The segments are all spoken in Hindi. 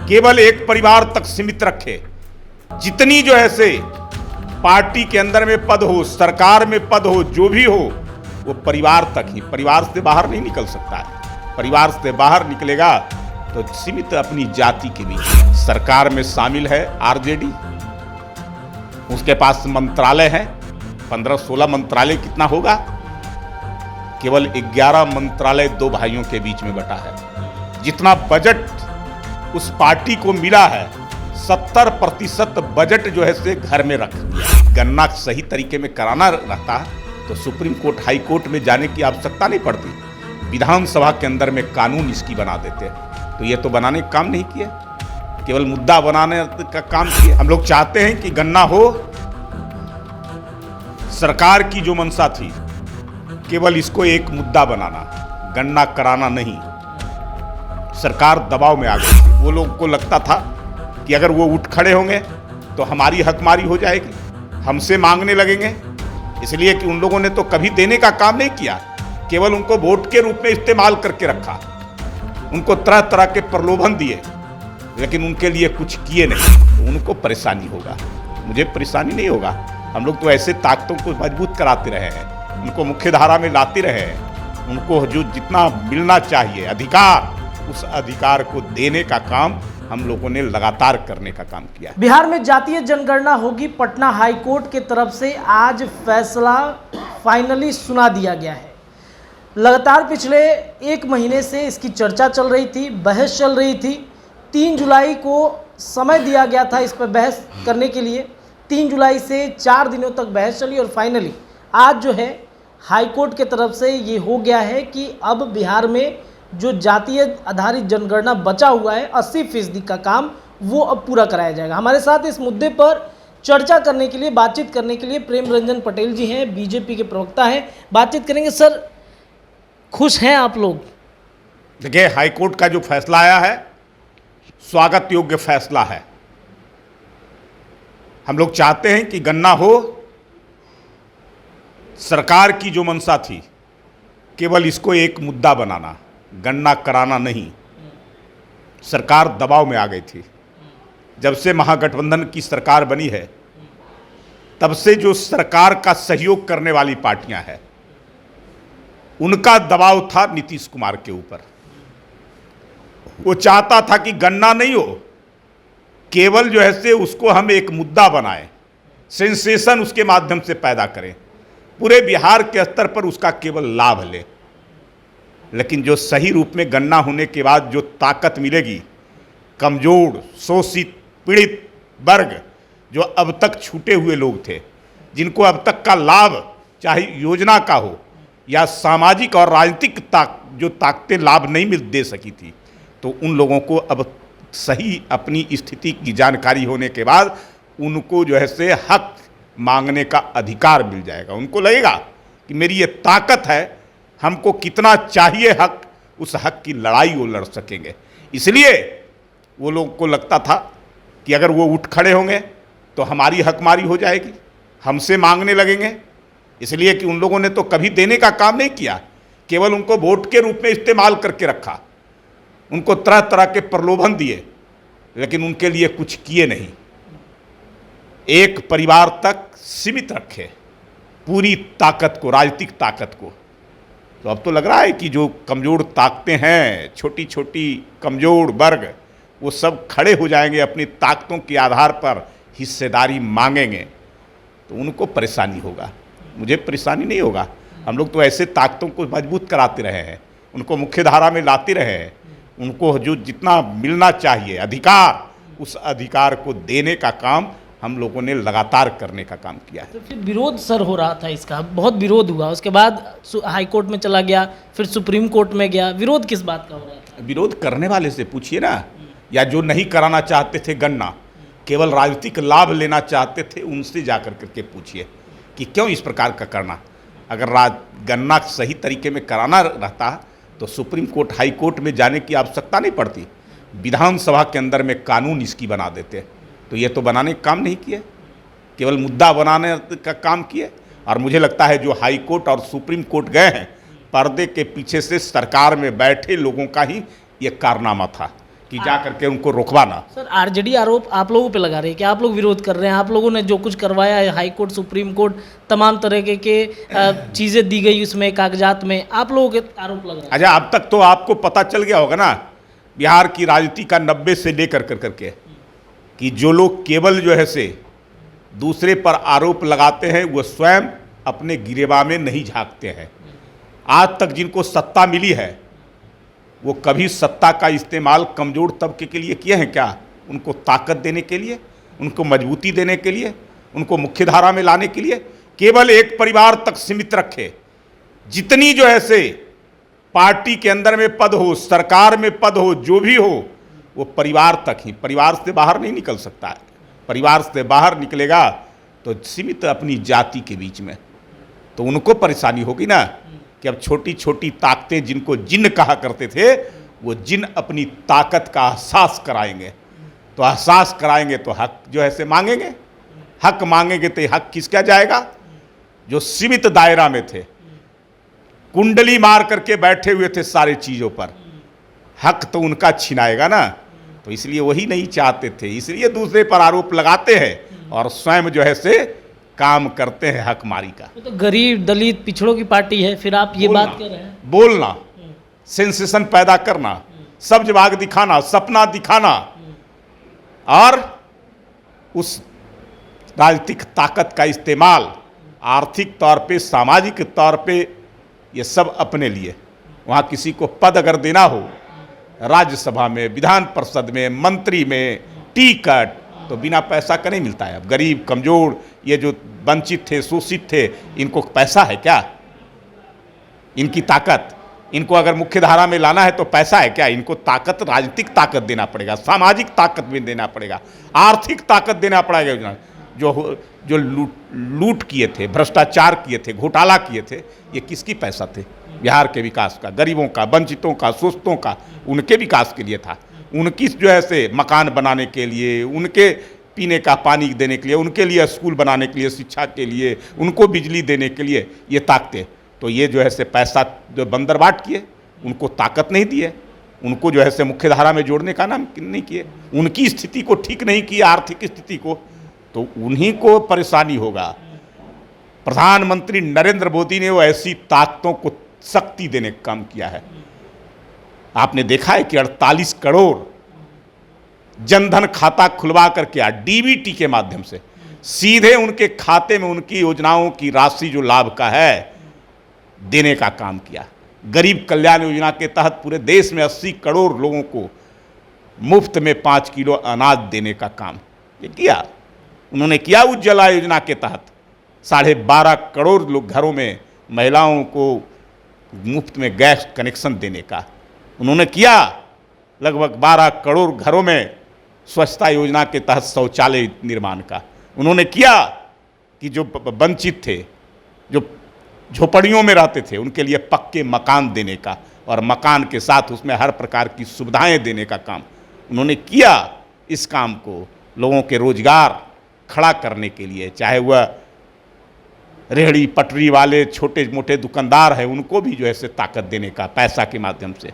केवल एक परिवार तक सीमित रखे। जितनी जो है से पार्टी के अंदर में पद हो, सरकार में पद हो, जो भी हो, वो परिवार तक ही, परिवार से बाहर नहीं निकल सकता है। परिवार से बाहर निकलेगा तो सीमित अपनी जाति के बीच। सरकार में शामिल है आरजेडी, उसके पास मंत्रालय है, 15-16 मंत्रालय कितना होगा? केवल 11 मंत्रालय दो भाइयों के बीच में बटा है। जितना बजट उस पार्टी को मिला है, 70% बजट जो है से घर में रख दिया। गन्ना सही तरीके में कराना रहता तो सुप्रीम कोर्ट, हाई कोर्ट में जाने की आवश्यकता नहीं पड़ती। विधानसभा के अंदर में कानून इसकी बना देते। तो ये तो बनाने का काम नहीं किया, केवल मुद्दा बनाने का काम किया। हम लोग चाहते हैं कि गन्ना हो। सरकार की जो मंशा थी केवल इसको एक मुद्दा बनाना, गन्ना कराना नहीं। सरकार दबाव में आ गई थी। वो लोगों को लगता था कि अगर वो उठ खड़े होंगे तो हमारी हकमारी हो जाएगी, हमसे मांगने लगेंगे। इसलिए कि उन लोगों ने तो कभी देने का काम नहीं किया, केवल उनको वोट के रूप में इस्तेमाल करके रखा। उनको तरह तरह के प्रलोभन दिए, लेकिन उनके लिए कुछ किए नहीं। तो उनको परेशानी होगा, मुझे परेशानी नहीं होगा। हम लोग तो ऐसे ताकतों को मजबूत कराते रहे हैं, उनको मुख्य धारा में लाते रहे हैं। उनको जो जितना मिलना चाहिए अधिकार, उस अधिकार को देने का काम हम लोगों ने लगातार करने का काम किया है। बिहार में जातीय जनगणना होगी। पटना हाई कोर्ट के तरफ से आज फैसला फाइनली सुना दिया गया है। लगातार पिछले 1 महीने से इसकी चर्चा चल रही थी, बहस चल रही थी। 3 जुलाई को समय दिया गया था इस पर बहस करने के लिए। 3 जुलाई से 4 दिनों तक बहस चली और फाइनली आज जो है हाई कोर्ट के तरफ से ये हो गया है कि अब बिहार में जो जातीय आधारित जनगणना बचा हुआ है 80% का काम, वो अब पूरा कराया जाएगा। हमारे साथ इस मुद्दे पर चर्चा करने के लिए, बातचीत करने के लिए प्रेम रंजन पटेल जी हैं, बीजेपी के प्रवक्ता हैं। बातचीत करेंगे। सर, खुश हैं आप लोग? देखिए, हाई कोर्ट का जो फैसला आया है स्वागत योग्य फैसला है। हम लोग चाहते हैं कि गन्ना हो। सरकार की जो मंशा थी केवल इसको एक मुद्दा बनाना, गन्ना कराना नहीं। सरकार दबाव में आ गई थी। जब से महागठबंधन की सरकार बनी है तब से जो सरकार का सहयोग करने वाली पार्टियां हैं उनका दबाव था नीतीश कुमार के ऊपर। वो चाहता था कि गन्ना नहीं हो, केवल जो है से उसको हम एक मुद्दा बनाएं, सेंसेशन उसके माध्यम से पैदा करें, पूरे बिहार के स्तर पर उसका केवल लाभ ले। लेकिन जो सही रूप में गन्ना होने के बाद जो ताकत मिलेगी, कमजोर, शोषित, पीड़ित वर्ग, जो अब तक छूटे हुए लोग थे, जिनको अब तक का लाभ चाहे योजना का हो या सामाजिक और राजनीतिक जो ताकतें लाभ नहीं मिल दे सकी थी, तो उन लोगों को अब सही अपनी स्थिति की जानकारी होने के बाद उनको जो है से हक मांगने का अधिकार मिल जाएगा। उनको लगेगा कि मेरी ये ताकत है, हमको कितना चाहिए हक, उस हक की लड़ाई वो लड़ सकेंगे। इसलिए वो लोगों को लगता था कि अगर वो उठ खड़े होंगे तो हमारी हकमारी हो जाएगी, हमसे मांगने लगेंगे। इसलिए कि उन लोगों ने तो कभी देने का काम नहीं किया, केवल उनको वोट के रूप में इस्तेमाल करके रखा। उनको तरह तरह के प्रलोभन दिए, लेकिन उनके लिए कुछ किए नहीं। एक परिवार तक सीमित रखे पूरी ताकत को, राजनीतिक ताकत को। तो अब तो लग रहा है कि जो कमज़ोर ताकतें हैं, छोटी छोटी कमज़ोर वर्ग, वो सब खड़े हो जाएंगे, अपनी ताकतों के आधार पर हिस्सेदारी मांगेंगे। तो उनको परेशानी होगा, मुझे परेशानी नहीं होगा। हम लोग तो ऐसे ताकतों को मजबूत कराते रहे हैं, उनको मुख्य धारा में लाते रहे हैं। उनको जो जितना मिलना चाहिए अधिकार, उस अधिकार को देने का काम हम लोगों ने लगातार करने का काम किया है। तो फिर विरोध सर हो रहा था इसका, बहुत विरोध हुआ, उसके बाद हाई कोर्ट में चला गया, फिर सुप्रीम कोर्ट में गया। विरोध किस बात का हो रहा था? विरोध करने वाले से पूछिए ना, या जो नहीं कराना चाहते थे गन्ना, केवल राजनीतिक लाभ लेना चाहते थे, उनसे जाकर करके पूछिए कि क्यों इस प्रकार का करना। अगर गन्ना सही तरीके में कराना रहता तो सुप्रीम कोर्ट, हाई कोर्ट में जाने की आवश्यकता नहीं पड़ती। विधानसभा के अंदर में कानून इसकी बना देते। तो ये तो बनाने का काम नहीं किए, केवल मुद्दा बनाने का काम किए। और मुझे लगता है जो हाई कोर्ट और सुप्रीम कोर्ट गए हैं, पर्दे के पीछे से सरकार में बैठे लोगों का ही ये कारनामा था कि कि जा करके उनको रोकवाना। सर आरजेडी आरोप आप लोगों पे लगा रही है कि आप लोग विरोध कर रहे हैं, आप लोगों ने जो कुछ करवाया है, हाई कोर्ट सुप्रीम कोर्ट तमाम तरह के चीज़ें दी गई उसमें कागजात में, आप लोगों के आरोप लग रहा है। अच्छा, अब तक तो आपको पता चल गया होगा ना बिहार की राजनीति का 90 से लेकर करके कि जो लोग केवल जो है से दूसरे पर आरोप लगाते हैं वो स्वयं अपने गिरेबा में नहीं झांकते हैं। आज तक जिनको सत्ता मिली है वो कभी सत्ता का इस्तेमाल कमज़ोर तबके के लिए किए हैं क्या? उनको ताकत देने के लिए, उनको मजबूती देने के लिए, उनको मुख्यधारा में लाने के लिए? केवल एक परिवार तक सीमित रखे। जितनी जो है से पार्टी के अंदर में पद हो, सरकार में पद हो, जो भी हो, वो परिवार तक ही, परिवार से बाहर नहीं निकल सकता है। परिवार से बाहर निकलेगा तो सीमित अपनी जाति के बीच में, तो उनको परेशानी होगी ना कि अब छोटी छोटी ताकतें जिनको जिन कहा करते थे वो जिन अपनी ताकत का एहसास कराएंगे, तो एहसास कराएंगे तो हक जो है से मांगेंगे। हक मांगेंगे तो हक किसका जाएगा? जो सीमित दायरा में थे, कुंडली मार करके बैठे हुए थे सारे चीज़ों पर, हक तो उनका छिनाएगा ना। तो इसलिए वही नहीं चाहते थे, इसलिए दूसरे पर आरोप लगाते हैं और स्वयं जो है से काम करते हैं हकमारी का। तो गरीब दलित पिछड़ों की पार्टी है, फिर आप ये बात कर रहे हैं? बोलना, सेंसेशन पैदा करना, सब्ज बाग दिखाना, सपना दिखाना और उस राजनीतिक ताकत का इस्तेमाल आर्थिक तौर पे, सामाजिक तौर पे, ये सब अपने लिए। वहाँ किसी को पद अगर देना हो राज्यसभा में, विधान परिषद में, मंत्री में, टिकट तो बिना पैसा का नहीं मिलता है। अब गरीब कमज़ोर ये जो वंचित थे, शोषित थे, इनको पैसा है क्या? इनकी ताकत, इनको अगर मुख्य धारा में लाना है तो पैसा है क्या? इनको ताकत, राजनीतिक ताकत देना पड़ेगा, सामाजिक ताकत भी देना पड़ेगा, आर्थिक ताकत देना पड़ेगा। जो लूट किए थे, भ्रष्टाचार किए थे, घोटाला किए थे, ये किसकी पैसा थे? बिहार के विकास का, गरीबों का, वंचितों का, शोषितों का, उनके विकास के लिए था। उनकी जो है से मकान बनाने के लिए, उनके पीने का पानी देने के लिए, उनके लिए स्कूल बनाने के लिए, शिक्षा के लिए, उनको बिजली देने के लिए ये ताकतें। तो ये जो है से पैसा जो बंदर बाट किए, उनको ताकत नहीं दिए, उनको जो है से मुख्य धारा में जोड़ने का नाम नहीं किए, उनकी स्थिति को ठीक नहीं किया, आर्थिक स्थिति को, तो उन्हीं को परेशानी होगा। प्रधानमंत्री नरेंद्र मोदी ने वो ऐसी ताकतों को शक्ति देने का काम किया है। आपने देखा है कि 48 करोड़ जनधन खाता खुलवा करके डीबीटी के माध्यम से सीधे उनके खाते में उनकी योजनाओं की राशि जो लाभ का है देने का काम किया। गरीब कल्याण योजना के तहत पूरे देश में 80 करोड़ लोगों को मुफ्त में 5 किलो अनाज देने का काम ये किया उन्होंने किया। उज्ज्वला योजना के तहत 12.5 करोड़ लोग घरों में महिलाओं को मुफ्त में गैस कनेक्शन देने का उन्होंने किया। लगभग 12 करोड़ घरों में स्वच्छता योजना के तहत शौचालय निर्माण का उन्होंने किया कि जो वंचित थे, जो झोपड़ियों में रहते थे, उनके लिए पक्के मकान देने का और मकान के साथ उसमें हर प्रकार की सुविधाएं देने का काम उन्होंने किया। इस काम को लोगों के रोजगार खड़ा करने के लिए, चाहे वह रेहड़ी पटरी वाले छोटे मोटे दुकानदार हैं, उनको भी जो है से ताकत देने का पैसा के माध्यम से,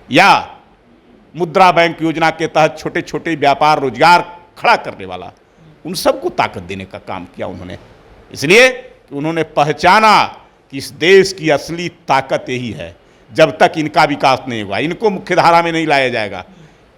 या मुद्रा बैंक योजना के तहत छोटे छोटे व्यापार रोजगार खड़ा करने वाला, उन सबको ताकत देने का काम किया उन्होंने। इसलिए कि उन्होंने पहचाना कि इस देश की असली ताकत यही है। जब तक इनका विकास नहीं होगा, इनको मुख्य धारा में नहीं लाया जाएगा,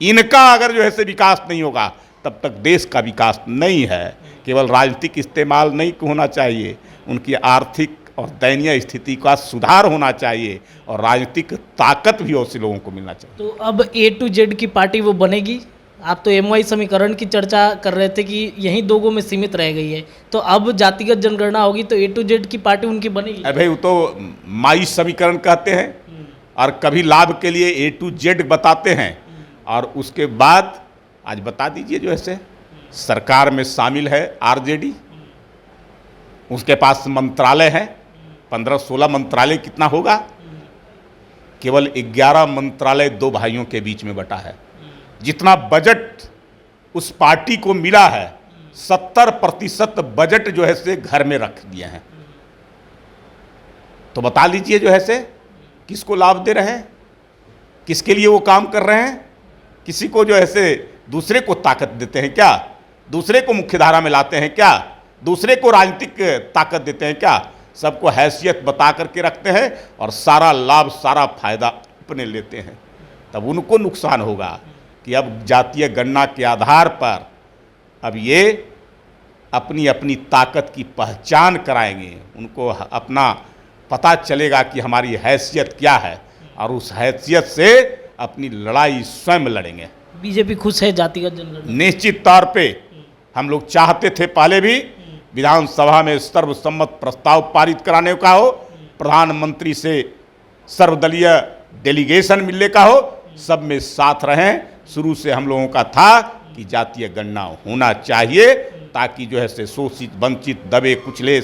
इनका अगर जो है से विकास नहीं होगा, तब तक देश का विकास नहीं है। केवल राजनीतिक इस्तेमाल नहीं होना चाहिए, उनकी आर्थिक और दयनीय स्थिति का सुधार होना चाहिए और राजनीतिक ताकत भी ऐसे लोगों को मिलना चाहिए। तो अब A to Z की पार्टी वो बनेगी? आप तो MY समीकरण की चर्चा कर रहे थे कि यहीं दोगों में सीमित रह गई है, तो अब जातिगत जनगणना होगी तो A to Z की पार्टी उनकी बनेगी? अरे भाई, वो तो माई समीकरण कहते हैं और कभी लाभ के लिए A to Z बताते हैं और उसके बाद आज बता दीजिए जो ऐसे सरकार में शामिल है RJD, उसके पास मंत्रालय है 15-16 मंत्रालय, कितना होगा? केवल 11 मंत्रालय 2 भाइयों के बीच में बटा है। जितना बजट उस पार्टी को मिला है 70% बजट जो है से घर में रख दिए हैं। तो बता लीजिए जो है से किसको लाभ दे रहे हैं, किसके लिए वो काम कर रहे हैं? किसी को जो ऐसे दूसरे को ताकत देते हैं क्या? दूसरे को मुख्यधारा में लाते हैं क्या? दूसरे को राजनीतिक ताकत देते हैं क्या? सबको हैसियत बता करके रखते हैं और सारा लाभ सारा फायदा अपने लेते हैं। तब उनको नुकसान होगा कि अब जातीय गणना के आधार पर अब ये अपनी अपनी ताकत की पहचान कराएंगे। उनको अपना पता चलेगा कि हमारी हैसियत क्या है और उस हैसियत से अपनी लड़ाई स्वयं लड़ेंगे। बीजेपी खुश है जातिगत जनगणना? निश्चित तौर पे हम लोग चाहते थे पहले भी विधानसभा में सर्वसम्मत प्रस्ताव पारित कराने का हो, प्रधानमंत्री से सर्वदलीय डेलीगेशन मिलने का हो, सब में साथ रहें। शुरू से हम लोगों का था कि जातीय गणना होना चाहिए ताकि जो है से शोषित, वंचित, दबे कुचले,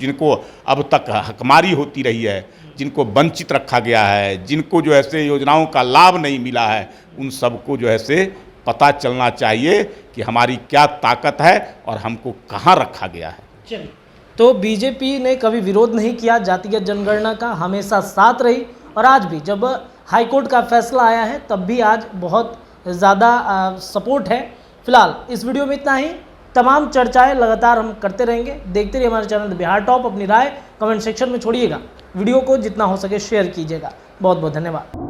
जिनको अब तक हकमारी होती रही है, जिनको वंचित रखा गया है, जिनको जो ऐसे योजनाओं का लाभ नहीं मिला है, उन सबको जो है से पता चलना चाहिए कि हमारी क्या ताकत है और हमको कहाँ रखा गया है। चलिए, तो बीजेपी ने कभी विरोध नहीं किया जातिगत जनगणना का, हमेशा साथ रही और आज भी जब हाईकोर्ट का फैसला आया है तब भी आज बहुत ज़्यादा सपोर्ट है। फिलहाल इस वीडियो में इतना ही। तमाम चर्चाएं लगातार हम करते रहेंगे। देखते रहिए हमारे चैनल बिहार टॉप। अपनी राय कमेंट सेक्शन में छोड़िएगा। वीडियो को जितना हो सके शेयर कीजिएगा। बहुत बहुत धन्यवाद।